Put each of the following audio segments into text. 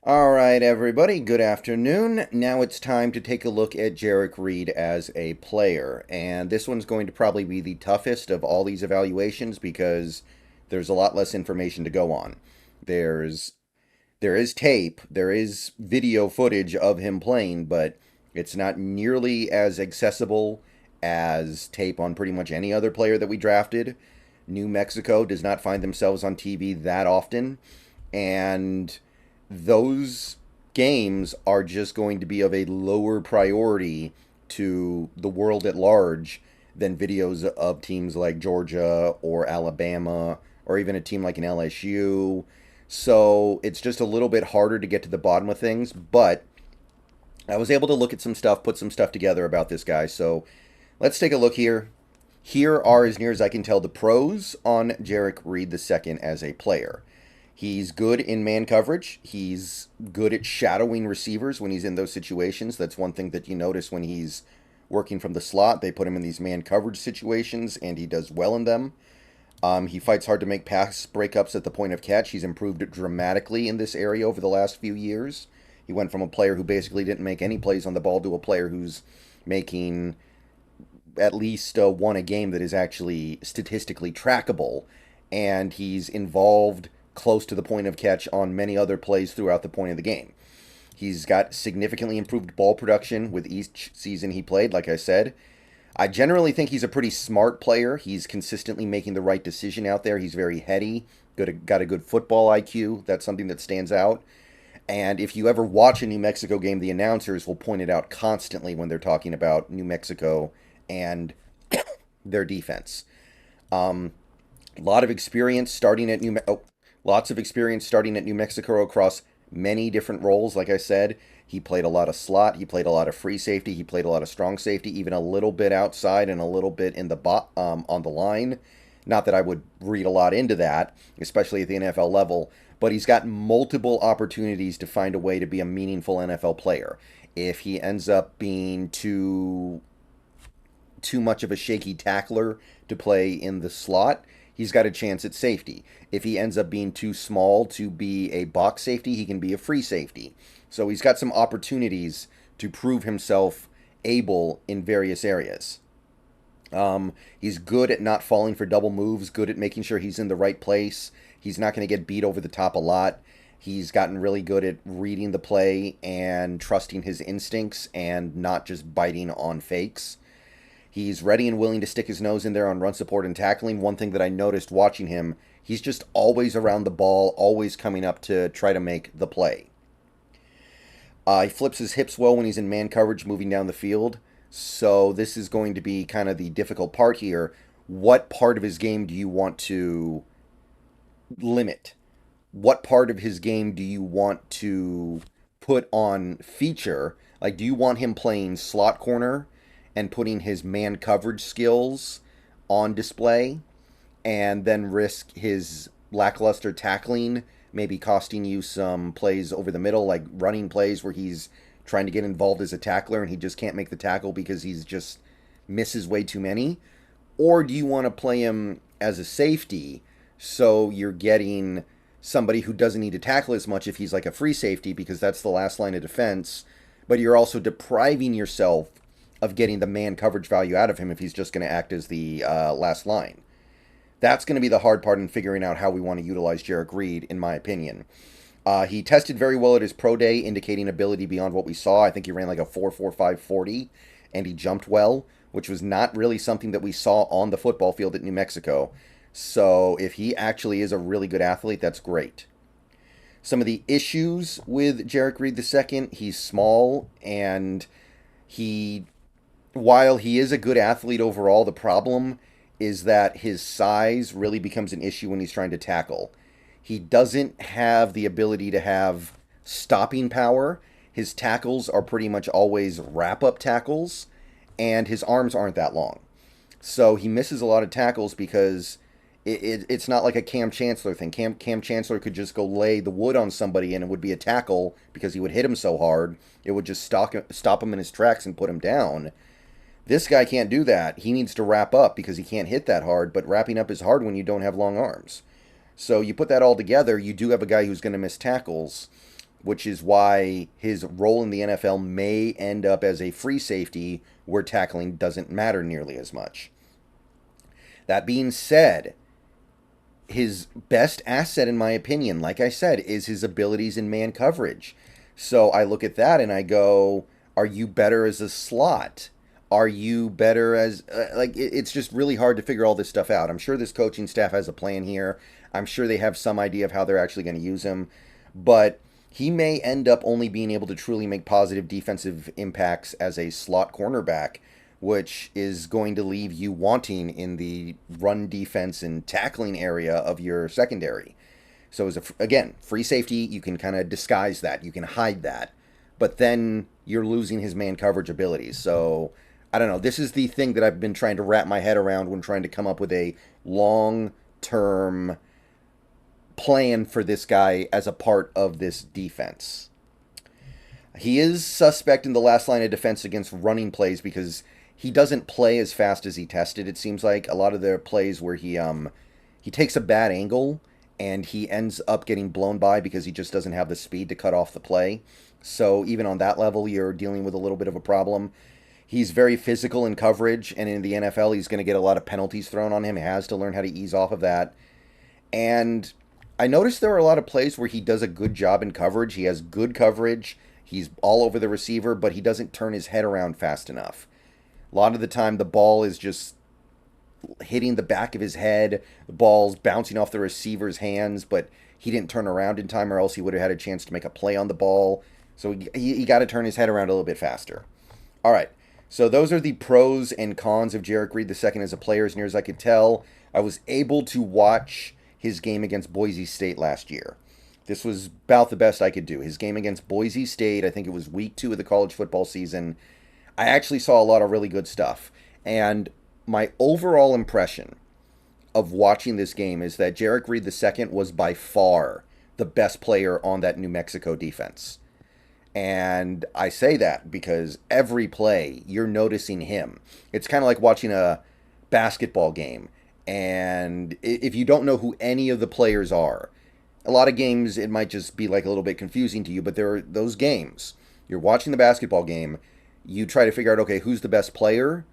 All right, everybody, good afternoon. Now it's time to take a look at Jerrick Reed as a player. And this one's going to probably be the toughest of all these evaluations because there's a lot less information to go on. There's there is tape, there is video footage of him playing, but it's not nearly as accessible as tape on pretty much any other player that we drafted. New Mexico does not find themselves on TV that often, and those games are just going to be of a lower priority to the world at large than videos of teams like Georgia or Alabama or even a team like an LSU. So it's just a little bit harder to get to the bottom of things, but I was able to look at some stuff, put some stuff together about this guy. So let's take a look here. Here are, as near as I can tell, the pros on Jerrick Reed II as a player. He's good in man coverage. He's good at shadowing receivers when he's in those situations. That's one thing that you notice when he's working from the slot. They put him in these man coverage situations, and he does well in them. He fights hard to make pass breakups at the point of catch. He's improved dramatically in this area over the last few years. He went from a player who basically didn't make any plays on the ball to a player who's making at least one a game that is actually statistically trackable. And he's involved close to the point of catch on many other plays throughout the point of the game. He's got significantly improved ball production with each season he played, like I said. I generally think he's a pretty smart player. He's consistently making the right decision out there. He's very heady, got a good football IQ. That's something that stands out. And if you ever watch a New Mexico game, the announcers will point it out constantly when they're talking about New Mexico and their defense. A lot of experience starting at lots of experience starting at New Mexico across many different roles. Like I said, he played a lot of slot, he played a lot of free safety, he played a lot of strong safety, even a little bit outside and a little bit in the on the line. Not that I would read a lot into that, especially at the NFL level, but he's got multiple opportunities to find a way to be a meaningful NFL player. If he ends up being too much of a shaky tackler to play in the slot, he's got a chance at safety. If he ends up being too small to be a box safety, he can be a free safety. So he's got some opportunities to prove himself able in various areas. He's good at not falling for double moves, good at making sure he's in the right place. He's not going to get beat over the top a lot. He's gotten really good at reading the play and trusting his instincts and not just biting on fakes. He's ready and willing to stick his nose in there on run support and tackling. One thing that I noticed watching him, he's just always around the ball, always coming up to try to make the play. He flips his hips well when he's in man coverage moving down the field. So this is going to be kind of the difficult part here. What part of his game do you want to limit? What part of his game do you want to put on feature? Like, do you want him playing slot corner and putting his man coverage skills on display and then risk his lackluster tackling, maybe costing you some plays over the middle, like running plays where he's trying to get involved as a tackler and he just can't make the tackle because he's just misses way too many? Or do you want to play him as a safety so you're getting somebody who doesn't need to tackle as much if he's like a free safety because that's the last line of defense, but you're also depriving yourself of getting the man coverage value out of him if he's just going to act as the last line? That's going to be the hard part in figuring out how we want to utilize Jerrick Reed, in my opinion. He tested very well at his pro day, indicating ability beyond what we saw. I think he ran like a 4.45 40, and he jumped well, which was not really something that we saw on the football field at New Mexico. So if he actually is a really good athlete, that's great. Some of the issues with Jerrick Reed II, he's small, and he, while he is a good athlete overall, the problem is that his size really becomes an issue when he's trying to tackle. He doesn't have the ability to have stopping power. His tackles are pretty much always wrap up tackles, and his arms aren't that long. So he misses a lot of tackles because it's not like a Cam Chancellor thing. Cam Chancellor could just go lay the wood on somebody and it would be a tackle because he would hit him so hard. It would just stop him in his tracks and put him down. This guy can't do that. He needs to wrap up because he can't hit that hard, but wrapping up is hard when you don't have long arms. So you put that all together, you do have a guy who's going to miss tackles. which is why his role in the NFL may end up as a free safety where tackling doesn't matter nearly as much. That being said, his best asset, in my opinion, like I said, is his abilities in man coverage. So I look at that and I go, are you better as a slot? Are you better as it's just really hard to figure all this stuff out. I'm sure this coaching staff has a plan here. I'm sure they have some idea of how they're actually going to use him, but he may end up only being able to truly make positive defensive impacts as a slot cornerback, which is going to leave you wanting in the run defense and tackling area of your secondary. So again, free safety, you can kind of disguise that, you can hide that, but then you're losing his man coverage abilities. So I don't know. This is the thing that I've been trying to wrap my head around when trying to come up with a long-term plan for this guy as a part of this defense. He is suspect in the last line of defense against running plays because he doesn't play as fast as he tested. It seems like a lot of the plays where he takes a bad angle and he ends up getting blown by because he just doesn't have the speed to cut off the play. So even on that level, you're dealing with a little bit of a problem. He's very physical in coverage, and in the NFL, he's going to get a lot of penalties thrown on him. He has to learn how to ease off of that. And I noticed there are a lot of plays where he does a good job in coverage. He has good coverage. He's all over the receiver, but he doesn't turn his head around fast enough. A lot of the time, the ball is just hitting the back of his head. The ball's bouncing off the receiver's hands, but he didn't turn around in time, or else he would have had a chance to make a play on the ball. So he got to turn his head around a little bit faster. All right. So those are the pros and cons of Jerrick Reed II as a player, as near as I could tell. I was able to watch his game against Boise State last year. This was about the best I could do. His game against Boise State, I think it was week 2 of the college football season. I actually saw a lot of really good stuff. And my overall impression of watching this game is that Jerrick Reed II was by far the best player on that New Mexico defense. And I say that because every play, you're noticing him. It's kind of like watching a basketball game. And if you don't know who any of the players are, a lot of games, it might just be like a little bit confusing to you. But there are those games. You're watching the basketball game. You try to figure out, okay, who's the best player?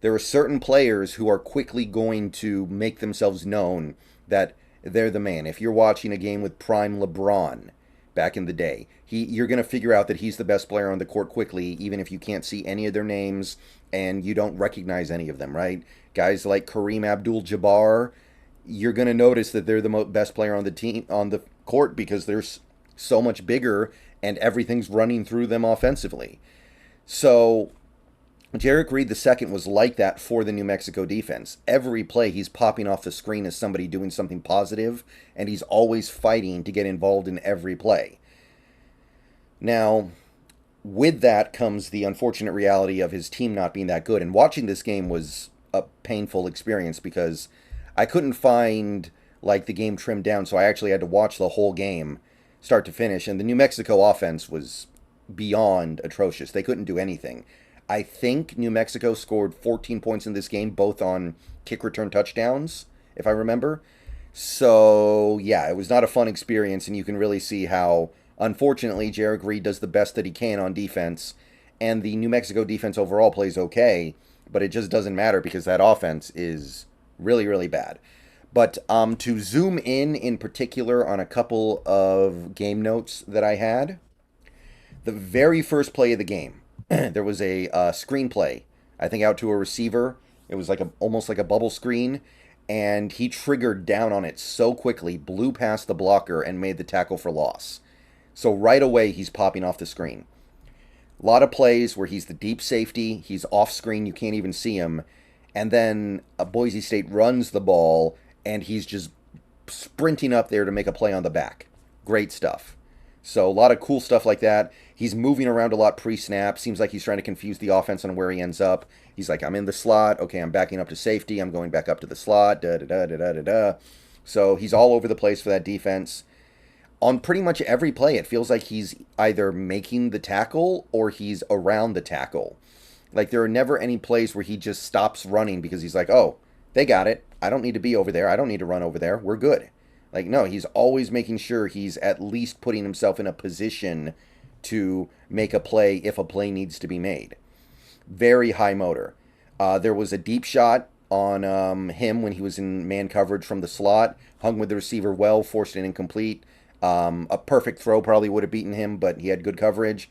There are certain players who are quickly going to make themselves known that they're the man. If you're watching a game with prime LeBron back in the day, you're going to figure out that he's the best player on the court quickly, even if you can't see any of their names and you don't recognize any of them, right? Guys like Kareem Abdul-Jabbar, you're going to notice that they're the best player on the team, on the court, because they're so much bigger and everything's running through them offensively. So Jerrick Reed II was like that for the New Mexico defense. Every play, he's popping off the screen as somebody doing something positive, and he's always fighting to get involved in every play. Now, with that comes the unfortunate reality of his team not being that good. And watching this game was a painful experience because I couldn't find like the game trimmed down, so I actually had to watch the whole game start to finish. And the New Mexico offense was beyond atrocious. They couldn't do anything. I think New Mexico scored 14 points in this game, both on kick return touchdowns, if I remember. So, yeah, it was not a fun experience, and you can really see how, unfortunately, Jerrick Reed does the best that he can on defense, and the New Mexico defense overall plays okay, but it just doesn't matter because that offense is really, really bad. But to zoom in particular on a couple of game notes that I had, the very first play of the game, there was a screenplay, I think out to a receiver. It was like almost like a bubble screen, and he triggered down on it so quickly, blew past the blocker, and made the tackle for loss. So right away, he's popping off the screen. A lot of plays where he's the deep safety, he's off screen, you can't even see him, and then Boise State runs the ball, and he's just sprinting up there to make a play on the back. Great stuff. So a lot of cool stuff like that. He's moving around a lot pre-snap. Seems like he's trying to confuse the offense on where he ends up. He's like, I'm in the slot. Okay, I'm backing up to safety. I'm going back up to the slot. Da-da-da-da-da-da. So he's all over the place for that defense. On pretty much every play, it feels like he's either making the tackle or he's around the tackle. Like, there are never any plays where he just stops running because he's like, oh, they got it. I don't need to be over there. I don't need to run over there. We're good. Like, no, he's always making sure he's at least putting himself in a position to make a play if a play needs to be made. Very high motor. There was a deep shot on him when he was in man coverage from the slot. Hung with the receiver well, forced it incomplete. A perfect throw probably would have beaten him, but he had good coverage.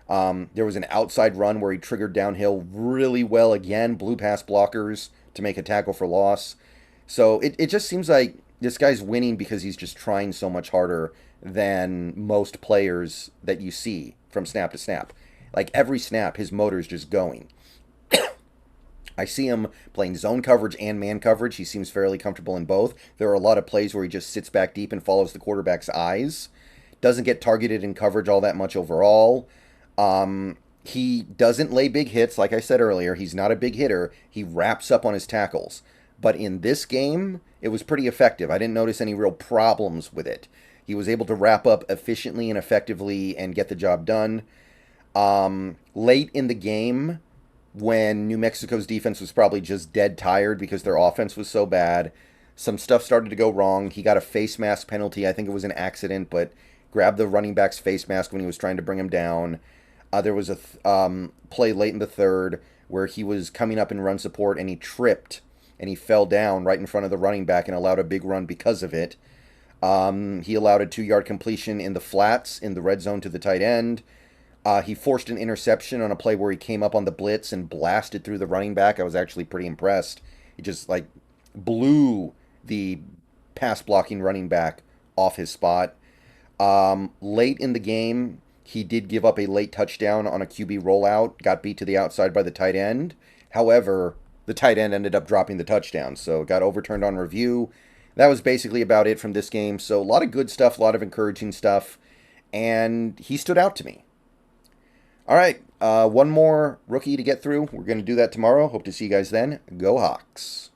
There was an outside run where he triggered downhill really well again, blew past blockers to make a tackle for loss. So it just seems like this guy's winning because he's just trying so much harder than most players that you see from snap to snap. Like every snap, his motor's just going. I see him playing zone coverage and man coverage. He seems fairly comfortable in both. There are a lot of plays where he just sits back deep and follows the quarterback's eyes. Doesn't get targeted in coverage all that much overall. He doesn't lay big hits. Like I said earlier, he's not a big hitter. He wraps up on his tackles. But in this game, it was pretty effective. I didn't notice any real problems with it. He was able to wrap up efficiently and effectively and get the job done. Late in the game, when New Mexico's defense was probably just dead tired because their offense was so bad, some stuff started to go wrong. He got a face mask penalty. I think it was an accident, but grabbed the running back's face mask when he was trying to bring him down. There was a play late in the third where he was coming up in run support and he tripped and he fell down right in front of the running back and allowed a big run because of it. He allowed a 2-yard completion in the flats in the red zone to the tight end. He forced an interception on a play where he came up on the blitz and blasted through the running back. I was actually pretty impressed. He just blew the pass blocking running back off his spot. Late in the game, he did give up a late touchdown on a QB rollout, got beat to the outside by the tight end. However, the tight end ended up dropping the touchdown, so it got overturned on review. That was basically about it from this game. So a lot of good stuff, a lot of encouraging stuff, and he stood out to me. All right, one more rookie to get through. We're going to do that tomorrow. Hope to see you guys then. Go Hawks.